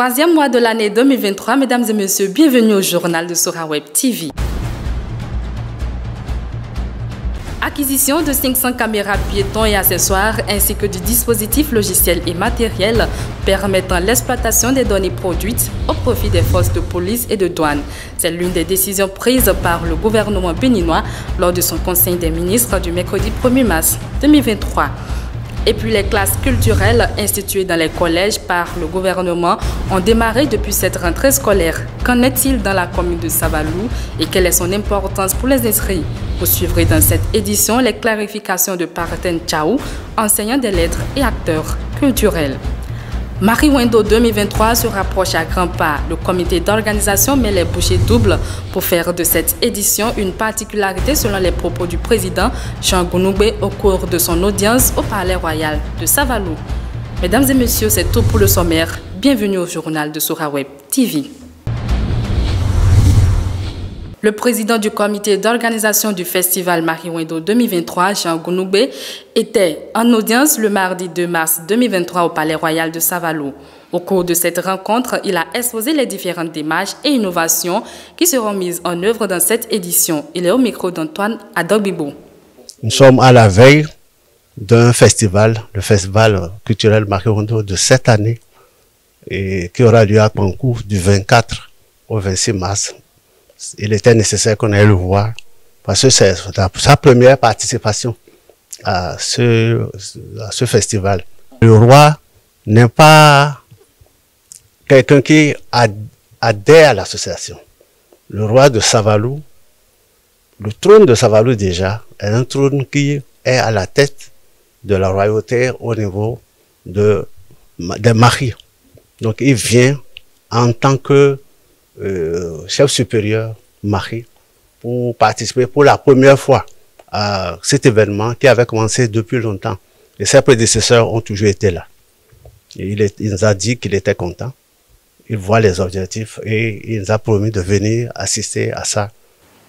Troisième mois de l'année 2023, mesdames et messieurs, bienvenue au journal de Soraweb TV. Acquisition de 500 caméras piétons et accessoires ainsi que du dispositif logiciel et matériel permettant l'exploitation des données produites au profit des forces de police et de douane. C'est l'une des décisions prises par le gouvernement béninois lors de son conseil des ministres du mercredi 1er mars 2023. Et puis les classes culturelles instituées dans les collèges par le gouvernement ont démarré depuis cette rentrée scolaire. Qu'en est-il dans la commune de Savalou et quelle est son importance pour les inscrits? Vous suivrez dans cette édition les clarifications de Parten Tchaou, enseignant des lettres et acteur culturel. Marie Wendo 2023 se rapproche à grands pas. Le comité d'organisation met les bouchées doubles pour faire de cette édition une particularité selon les propos du président Jean Gounoubé au cours de son audience au Palais Royal de Savalou. Mesdames et messieurs, c'est tout pour le sommaire. Bienvenue au journal de Soraweb TV. Le président du comité d'organisation du festival Marie Wendo 2023, Jean Gounoubé, était en audience le mardi 2 mars 2023 au Palais Royal de Savalou. Au cours de cette rencontre, il a exposé les différentes démarches et innovations qui seront mises en œuvre dans cette édition. Il est au micro d'Antoine Adogbibo. Nous sommes à la veille d'un festival, le festival culturel Marie Wendo de cette année, et qui aura lieu à Pankou du 24 au 26 mars. Il était nécessaire qu'on aille le voir parce que c'est sa première participation à ce festival. Le roi n'est pas quelqu'un qui adhère à l'association. Le roi de Savalou, le trône de Savalou déjà, est un trône qui est à la tête de la royauté au niveau des maris. Donc il vient en tant que chef supérieur Marie pour participer pour la première fois à cet événement qui avait commencé depuis longtemps. Et ses prédécesseurs ont toujours été là. Et il nous a dit qu'il était content. Il voit les objectifs et il nous a promis de venir assister à ça.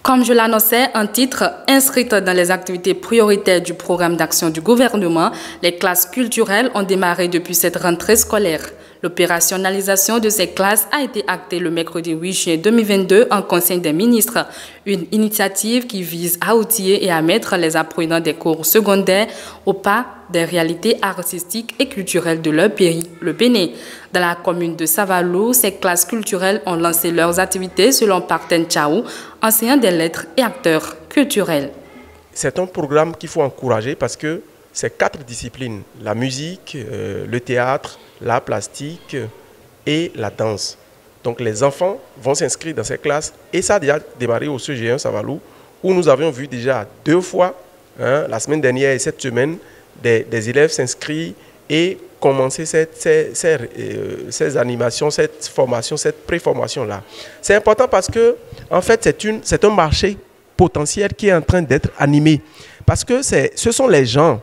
Comme je l'annonçais, un titre inscrit dans les activités prioritaires du programme d'action du gouvernement, les classes culturelles ont démarré depuis cette rentrée scolaire. L'opérationnalisation de ces classes a été actée le mercredi 8 juin 2022 en Conseil des ministres. Une initiative qui vise à outiller et à mettre les apprenants des cours secondaires au pas des réalités artistiques et culturelles de leur pays, le Bénin. Dans la commune de Savalou, ces classes culturelles ont lancé leurs activités selon Parten Tchaou, enseignant des lettres et acteur culturel. C'est un programme qu'il faut encourager parce que c'est 4 disciplines, la musique, le théâtre, l'art plastique et la danse. Donc les enfants vont s'inscrire dans ces classes et ça a déjà démarré au CG1 Savalou où nous avions vu déjà 2 fois, la semaine dernière et cette semaine, des élèves s'inscrire et commencer ces animations, cette formation, cette préformation-là. C'est important parce que en fait c'est un marché potentiel qui est en train d'être animé parce que ce sont les gens,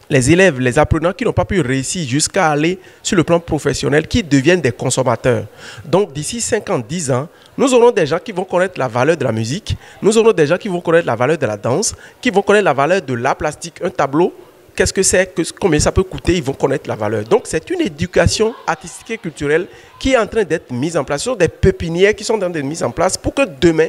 les élèves, les apprenants qui n'ont pas pu réussir jusqu'à aller sur le plan professionnel, qui deviennent des consommateurs. Donc d'ici 5 ans, 10 ans, nous aurons des gens qui vont connaître la valeur de la musique, nous aurons des gens qui vont connaître la valeur de la danse, qui vont connaître la valeur de l'art plastique, un tableau, qu'est-ce que c'est, combien ça peut coûter, ils vont connaître la valeur. Donc c'est une éducation artistique et culturelle qui est en train d'être mise en place. Ce sont des pépinières qui sont en train d'être mises en place pour que demain,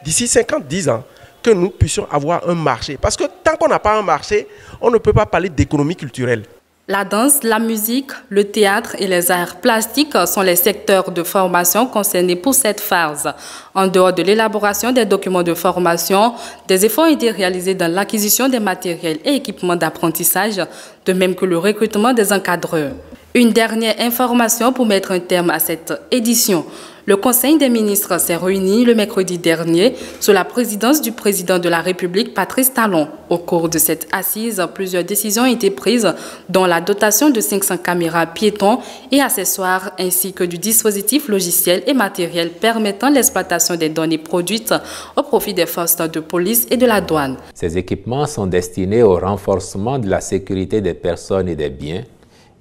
d'ici 5 ans, 10 ans, que nous puissions avoir un marché. Parce que tant qu'on n'a pas un marché, on ne peut pas parler d'économie culturelle. La danse, la musique, le théâtre et les arts plastiques sont les secteurs de formation concernés pour cette phase. En dehors de l'élaboration des documents de formation, des efforts ont été réalisés dans l'acquisition des matériels et équipements d'apprentissage, de même que le recrutement des encadreurs. Une dernière information pour mettre un terme à cette édition. Le Conseil des ministres s'est réuni le mercredi dernier sous la présidence du président de la République, Patrice Talon. Au cours de cette assise, plusieurs décisions ont été prises, dont la dotation de 500 caméras piétons et accessoires, ainsi que du dispositif logiciel et matériel permettant l'exploitation des données produites au profit des forces de police et de la douane. Ces équipements sont destinés au renforcement de la sécurité des personnes et des biens,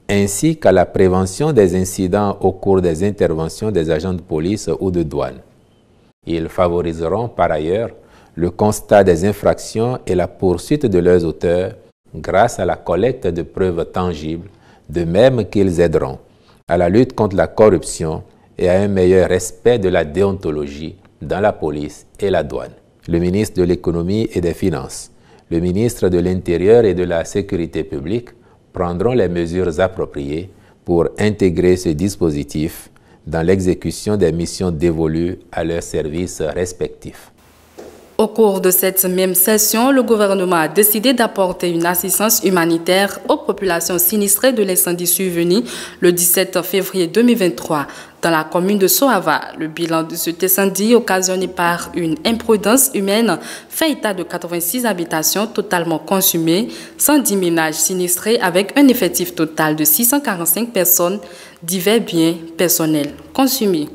ainsi qu'à la prévention des incidents au cours des interventions des agents de police ou de douane. Ils favoriseront par ailleurs le constat des infractions et la poursuite de leurs auteurs grâce à la collecte de preuves tangibles, de même qu'ils aideront à la lutte contre la corruption et à un meilleur respect de la déontologie dans la police et la douane. Le ministre de l'Économie et des Finances, le ministre de l'Intérieur et de la Sécurité publique prendront les mesures appropriées pour intégrer ce dispositif dans l'exécution des missions dévolues à leurs services respectifs. Au cours de cette même session, le gouvernement a décidé d'apporter une assistance humanitaire aux populations sinistrées de l'incendie survenu le 17 février 2023 dans la commune de Soava. Le bilan de cet incendie occasionné par une imprudence humaine fait état de 86 habitations totalement consumées, 110 ménages sinistrés avec un effectif total de 645 personnes, divers biens personnels consumés.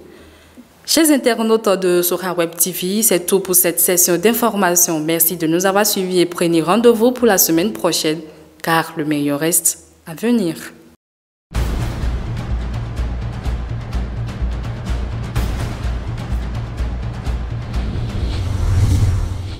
Chers internautes de Sora Web TV, c'est tout pour cette session d'information. Merci de nous avoir suivis et prenez rendez-vous pour la semaine prochaine, car le meilleur reste à venir.